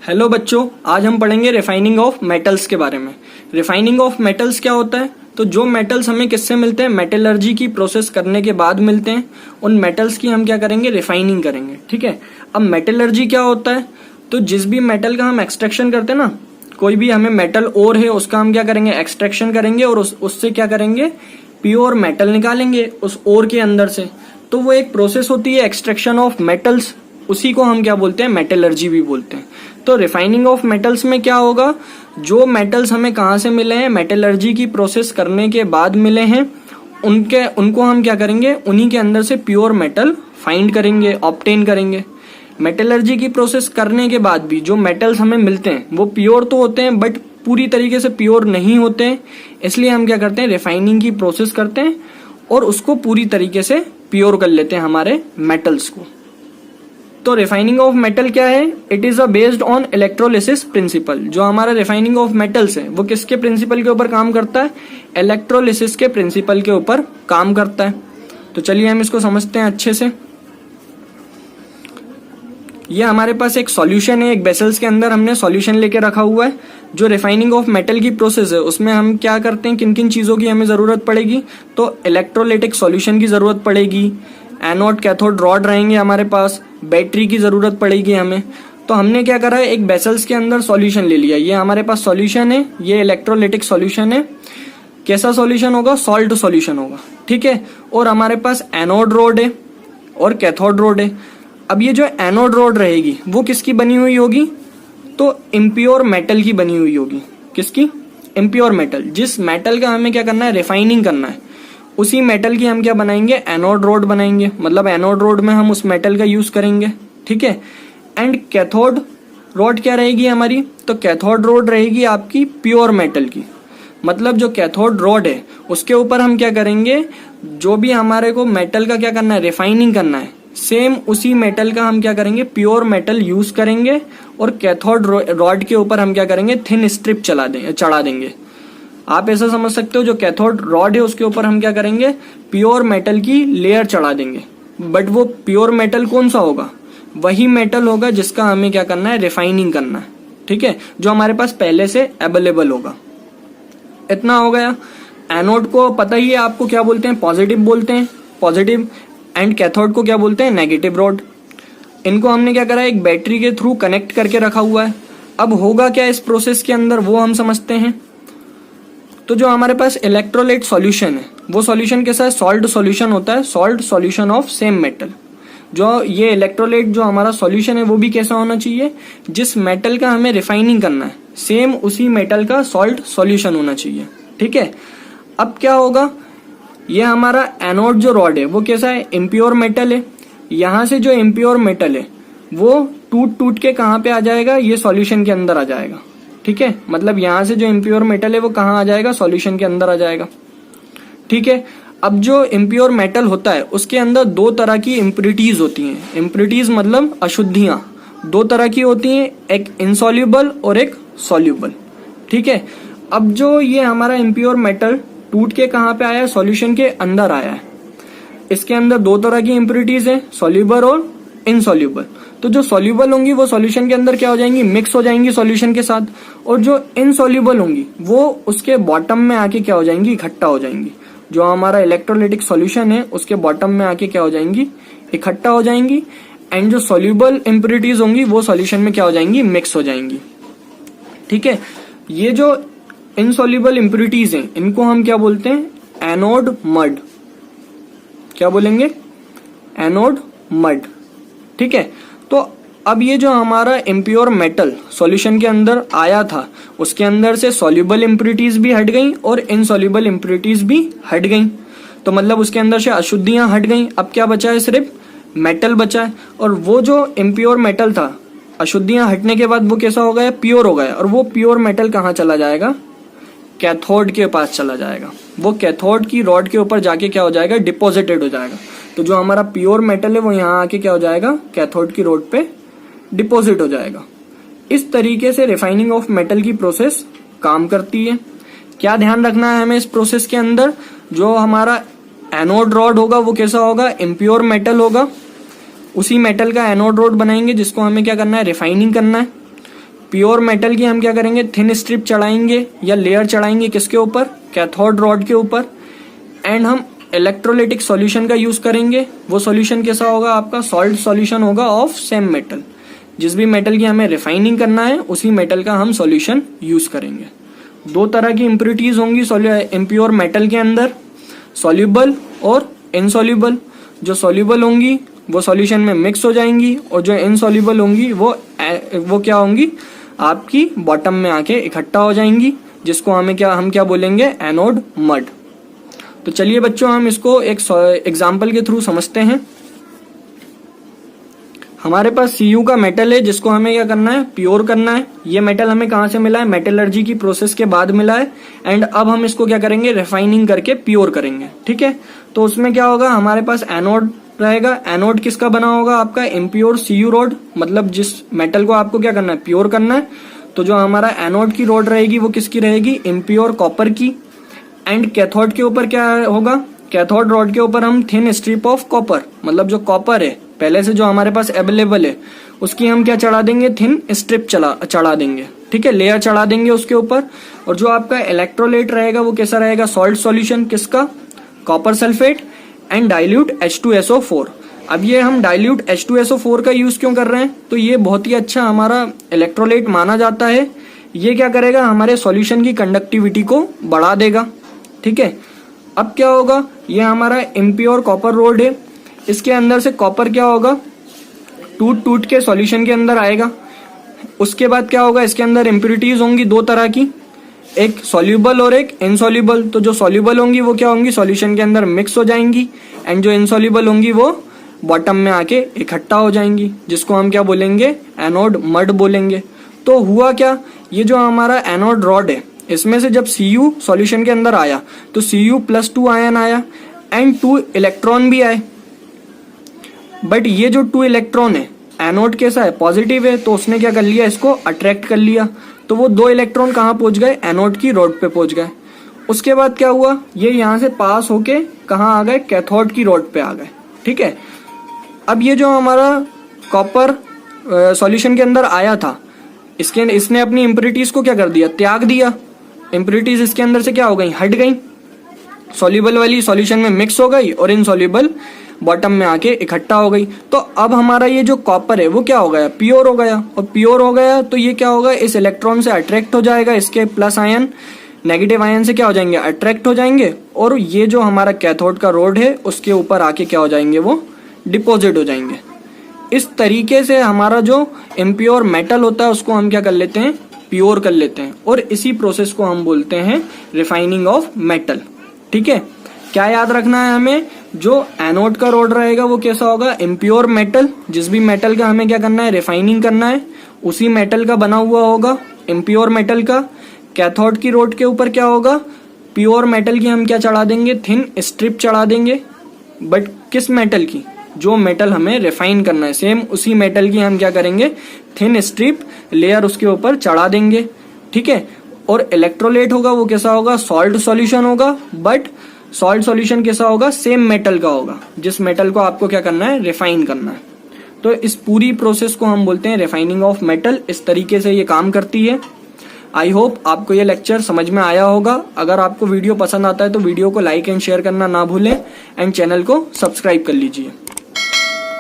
Hello बच्चों, आज हम पढ़ेंगे रिफाइनिंग ऑफ मेटल्स के बारे में। रिफाइनिंग ऑफ मेटल्स क्या होता है? तो जो मेटल्स हमें किससे मिलते हैं, मेटलर्जी की प्रोसेस करने के बाद मिलते हैं, उन मेटल्स की हम क्या करेंगे, रिफाइनिंग करेंगे। ठीक है। अब मेटलर्जी क्या होता है? तो जिस भी मेटल का हम एक्सट्रैक्शन करते हैं ना, कोई भी हमें मेटल ओर है उसका हम क्या करेंगे, एक्सट्रैक्शन करेंगे और उससे क्या करेंगे, प्योर मेटल निकालेंगे उस ओर के अंदर से। तो वो एक प्रोसेस होती है एक्सट्रैक्शन ऑफ मेटल्स, उसी को हम क्या बोलते हैं, मेटलर्जी भी बोलते हैं। तो रिफाइनिंग ऑफ मेटल्स में क्या होगा, जो मेटल्स हमें कहाँ से मिले हैं, मेटलर्जी की प्रोसेस करने के बाद मिले हैं, उनको हम क्या करेंगे, उन्हीं के अंदर से प्योर मेटल फाइंड करेंगे, ऑब्टेन करेंगे। मेटलर्जी की प्रोसेस करने के बाद भी जो मेटल्स हमें मिलते हैं वो प्योर तो होते हैं बट पूरी तरीके से प्योर नहीं होते हैं। इसलिए हम क्या करते हैं, रिफाइनिंग की प्रोसेस करते हैं और उसको पूरी तरीके से प्योर कर लेते हैं हमारे मेटल्स को। तो रिफाइनिंग ऑफ मेटल क्या है? It is based on electrolysis principle. जो हमारा रिफाइनिंग ऑफ मेटल्स है वो किसके प्रिंसिपल के ऊपर काम करता है? इलेक्ट्रोलिसिस के प्रिंसिपल के ऊपर काम करता है। तो चलिए हम इसको समझते हैं अच्छे से। ये हमारे पास एक सॉल्यूशन है, एक वेसल्स के अंदर हमने सॉल्यूशन लेके रखा हुआ है। जो रिफाइनिंग ऑफ मेटल की प्रोसेस है उसमें हम क्या करते हैं, किन किन चीजों की हमें जरूरत पड़ेगी? तो इलेक्ट्रोलाइटिक सॉल्यूशन की जरूरत पड़ेगी, एनोड कैथोड रॉड रहेंगे हमारे पास, बैटरी की जरूरत पड़ेगी हमें। तो हमने क्या करा है, एक वेसल्स के अंदर सॉल्यूशन ले लिया। ये हमारे पास सॉल्यूशन है, ये इलेक्ट्रोलाइटिक सॉल्यूशन है। कैसा सॉल्यूशन होगा? सॉल्ट सॉल्यूशन होगा। ठीक है। और हमारे पास एनोड रोड है और कैथोड रोड है। अब ये जो एनोड रोड रहेगी वो किसकी बनी हुई होगी? तो इम्प्योर मेटल की बनी हुई होगी। किसकी? Impure metal. जिस मेटल का हमें क्या करना है, रिफाइनिंग करना है, उसी मेटल की हम क्या बनाएंगे, एनोड रोड बनाएंगे। मतलब एनोड रोड में हम उस मेटल का यूज करेंगे। ठीक है। एंड कैथोड रोड क्या रहेगी हमारी? तो कैथोड रोड रहेगी आपकी प्योर मेटल की। मतलब जो कैथोड रोड है उसके ऊपर हम क्या करेंगे, जो भी हमारे को मेटल का क्या करना है, रिफाइनिंग करना है, सेम उसी मेटल का हम क्या करेंगे, प्योर मेटल यूज करेंगे। और कैथोड रॉड के ऊपर हम क्या करेंगे, थिन स्ट्रिप चढ़ा देंगे। आप ऐसा समझ सकते हो, जो कैथोड रॉड है उसके ऊपर हम क्या करेंगे, प्योर मेटल की लेयर चढ़ा देंगे। बट वो प्योर मेटल कौन सा होगा? वही मेटल होगा जिसका हमें क्या करना है, रिफाइनिंग करना है। ठीक है। जो हमारे पास पहले से अवेलेबल होगा। इतना हो गया। एनोड को पता ही है आपको क्या बोलते हैं, पॉजिटिव बोलते हैं, पॉजिटिव। एंड कैथोड को क्या बोलते हैं, नेगेटिव रॉड। इनको हमने क्या करा है, एक बैटरी के थ्रू कनेक्ट करके रखा हुआ है। अब होगा क्या इस प्रोसेस के अंदर, वो हम समझते हैं। तो जो हमारे पास इलेक्ट्रोलाइट सॉल्यूशन है वो सॉल्यूशन कैसा है, सॉल्ट सॉल्यूशन होता है, salt solution of same metal. जो ये इलेक्ट्रोलाइट जो हमारा सॉल्यूशन है वो भी कैसा होना चाहिए, जिस मेटल का हमें रिफाइनिंग करना है सेम उसी मेटल का सॉल्ट सॉल्यूशन होना चाहिए। ठीक है। अब क्या होगा, ये हमारा एनोड जो रॉड है वो कैसा है, इम्प्योर मेटल है। यहाँ से जो इम्प्योर मेटल है वो टूट टूट के कहाँ पे आ जाएगा, ये सॉल्यूशन के अंदर आ जाएगा। ठीक है। मतलब यहाँ से जो इम्प्योर मेटल है वो कहाँ आ जाएगा, सॉल्यूशन के अंदर आ जाएगा। ठीक है। अब जो इम्प्योर मेटल होता है उसके अंदर दो तरह की इम्प्योरिटीज होती हैं। इम्प्योरिटीज मतलब अशुद्धियां दो तरह की होती हैं, एक इनसॉल्युबल और एक सॉल्युबल। ठीक है। अब जो ये हमारा इम्प्योर मेटल टूट के कहाँ पे आया है, सॉल्यूशन के अंदर आया है। इसके अंदर दो तरह की इम्प्योरिटीज है, सॉल्युबल और इनसॉल्युबल। तो जो सॉल्युबल होंगी वो सॉल्यूशन के अंदर क्या हो जाएंगी, मिक्स हो जाएंगी सॉल्यूशन के साथ। और जो इनसॉल्युबल होंगी वो उसके बॉटम में आके क्या हो जाएंगी, इकट्ठा हो जाएंगी। जो हमारा इलेक्ट्रोलाइटिक सॉल्यूशन है उसके बॉटम में आके क्या हो जाएंगी, इकट्ठा हो जाएंगी। एंड जो सॉल्युबल इम्प्योरिटीज होंगी वो सॉल्यूशन में क्या हो जाएंगी, मिक्स हो जाएंगी। ठीक है। ये जो इनसॉल्युबल इम्प्योरिटीज हैं इनको हम क्या बोलते हैं, एनोड मड। क्या बोलेंगे, एनोड मड। ठीक है। तो अब ये जो हमारा इम्प्योर मेटल सॉल्यूशन के अंदर आया था उसके अंदर से सॉल्युबल इम्प्योरिटीज भी हट गई और इनसॉल्युबल इम्प्योरिटीज भी हट गई। तो मतलब उसके अंदर से अशुद्धियां हट गई। अब क्या बचा है, सिर्फ मेटल बचा है। और वो जो इम्प्योर मेटल था, अशुद्धियां हटने के बाद वो कैसा हो गया, प्योर हो गया। और वो प्योर मेटल कहाँ चला जाएगा, कैथोड के पास चला जाएगा। वो कैथोड की रॉड के ऊपर जाके क्या हो जाएगा, डिपॉजिटेड हो जाएगा। तो जो हमारा प्योर मेटल है वो यहाँ आके क्या हो जाएगा, कैथोड की रोड पे डिपॉजिट हो जाएगा। इस तरीके से रिफाइनिंग ऑफ मेटल की प्रोसेस काम करती है। क्या ध्यान रखना है हमें इस प्रोसेस के अंदर, जो हमारा एनोड रॉड होगा वो कैसा होगा, इम्प्योर मेटल होगा। उसी मेटल का एनोड रॉड बनाएंगे जिसको हमें क्या करना है, रिफाइनिंग करना है। प्योर मेटल की हम क्या करेंगे, थिन स्ट्रिप चढ़ाएंगे या लेयर चढ़ाएंगे किसके ऊपर, कैथोड रॉड के ऊपर। एंड हम इलेक्ट्रोलाइटिक सॉल्यूशन का यूज करेंगे। वो सॉल्यूशन कैसा होगा आपका, सॉल्ट सॉल्यूशन होगा ऑफ सेम मेटल। जिस भी मेटल की हमें रिफाइनिंग करना है उसी मेटल का हम सॉल्यूशन यूज करेंगे। दो तरह की इम्प्योरिटीज होंगी इम्प्योर मेटल के अंदर, सॉल्युबल और इनसॉल्युबल। जो सॉल्युबल होंगी वो सॉल्यूशन में मिक्स हो जाएंगी और जो इनसॉल्युबल होंगी वो क्या होंगी, आपकी बॉटम में आके इकट्ठा हो जाएंगी, जिसको हम क्या बोलेंगे, एनोड मड। तो चलिए बच्चों हम इसको एक एग्जाम्पल के थ्रू समझते हैं। हमारे पास Cu का मेटल है जिसको हमें क्या करना है, प्योर करना है। ये मेटल हमें कहाँ से मिला है, मेटलर्जी की प्रोसेस के बाद मिला है। एंड अब हम इसको क्या करेंगे, रिफाइनिंग करके प्योर करेंगे। ठीक है, तो उसमें क्या होगा, हमारे पास एनोड रहेगा। एनोड किसका बना होगा, आपका इम्प्योर Cu रोड, मतलब जिस मेटल को आपको क्या करना है, प्योर करना है। तो जो हमारा एनोड की रोड रहेगी वो किसकी रहेगी, इम्प्योर कॉपर की। एंड कैथोड के ऊपर क्या होगा, कैथोड रॉड के ऊपर हम थिन स्ट्रिप ऑफ कॉपर, मतलब जो कॉपर है पहले से जो हमारे पास अवेलेबल है उसकी हम क्या चढ़ा देंगे, थिन स्ट्रिप चढ़ा देंगे। ठीक है, लेयर चढ़ा देंगे उसके ऊपर। और जो आपका इलेक्ट्रोलाइट रहेगा वो कैसा रहेगा, सॉल्ट सॉल्यूशन किसका, copper sulphate and dilute H2SO4। अब ये हम डाइल्यूट H2SO4 का यूज क्यों कर रहे हैं, तो ये बहुत ही अच्छा हमारा इलेक्ट्रोलाइट माना जाता है। ये क्या करेगा, हमारे सॉल्यूशन की कंडक्टिविटी को बढ़ा देगा। ठीक है, अब क्या होगा, ये हमारा इम्प्योर कॉपर रोड है, इसके अंदर से कॉपर क्या होगा, टूट के सॉल्यूशन के अंदर आएगा। उसके बाद क्या होगा, इसके अंदर इम्प्योरिटीज होंगी दो तरह की, एक सॉल्युबल और एक इनसॉल्युबल। तो जो सॉल्युबल होंगी वो क्या होंगी, सॉल्यूशन के अंदर मिक्स हो जाएंगी। एंड जो इनसॉल्युबल होंगी वो बॉटम में आके इकट्ठा हो जाएंगी, जिसको हम क्या बोलेंगे, एनोड मड बोलेंगे। तो हुआ क्या, ये जो हमारा एनोड रॉड है इसमें से जब Cu सॉल्यूशन के अंदर आया तो Cu+2 आयन आया एंड 2 इलेक्ट्रॉन भी आए। बट ये जो 2 इलेक्ट्रॉन है, एनोड कैसा है, पॉजिटिव है, तो उसने क्या कर लिया, इसको अट्रैक्ट कर लिया। तो वो 2 इलेक्ट्रॉन कहाँ पहुंच गए, एनोड की रोड पे पहुंच गए। उसके बाद क्या हुआ, ये यहाँ से पास होके कहाँ आ गए, कैथोड की रोड पे आ गए। ठीक है, अब ये जो हमारा कॉपर सॉल्यूशन के अंदर आया था, इसने अपनी इम्प्योरिटीज को क्या कर दिया, त्याग दिया। इम्प्योरिटीज इसके अंदर से क्या हो गई, हट गई। सॉल्युबल वाली सॉल्यूशन में मिक्स हो गई और इनसॉल्युबल बॉटम में आके इकट्ठा हो गई। तो अब हमारा ये जो कॉपर है वो क्या हो गया, प्योर हो गया। और प्योर हो गया तो ये क्या होगा, इस इलेक्ट्रॉन से अट्रैक्ट हो जाएगा, इसके प्लस आयन नेगेटिव आयन से क्या हो जाएंगे, अट्रैक्ट हो जाएंगे। और ये जो हमारा कैथोड का रोड है उसके ऊपर आके क्या हो जाएंगे, वो डिपॉजिट हो जाएंगे। इस तरीके से हमारा जो इम्प्योर मेटल होता है उसको हम क्या कर लेते हैं, प्योर कर लेते हैं। और इसी प्रोसेस को हम बोलते हैं रिफाइनिंग ऑफ मेटल। ठीक है, क्या याद रखना है हमें, जो एनोड का रोड रहेगा वो कैसा होगा, इम्प्योर मेटल। जिस भी मेटल का हमें क्या करना है, रिफाइनिंग करना है, उसी मेटल का बना हुआ होगा, इम्प्योर मेटल का। कैथोड की रोड के ऊपर क्या होगा, प्योर मेटल की हम क्या चढ़ा देंगे, थिन स्ट्रिप चढ़ा देंगे। बट किस मेटल की, जो मेटल हमें रिफाइन करना है, सेम उसी मेटल की हम क्या करेंगे, थिन स्ट्रिप लेयर उसके ऊपर चढ़ा देंगे। ठीक है, और इलेक्ट्रोलाइट होगा वो कैसा होगा, सॉल्ट सॉल्यूशन होगा। बट सॉल्ट सॉल्यूशन कैसा होगा, सेम मेटल का होगा, जिस मेटल को आपको क्या करना है, रिफाइन करना है। तो इस पूरी प्रोसेस को हम बोलते हैं रिफाइनिंग ऑफ मेटल। इस तरीके से ये काम करती है। आई होप आपको ये लेक्चर समझ में आया होगा। अगर आपको वीडियो पसंद आता है तो वीडियो को लाइक एंड शेयर करना ना भूलें एंड चैनल को सब्सक्राइब कर लीजिए।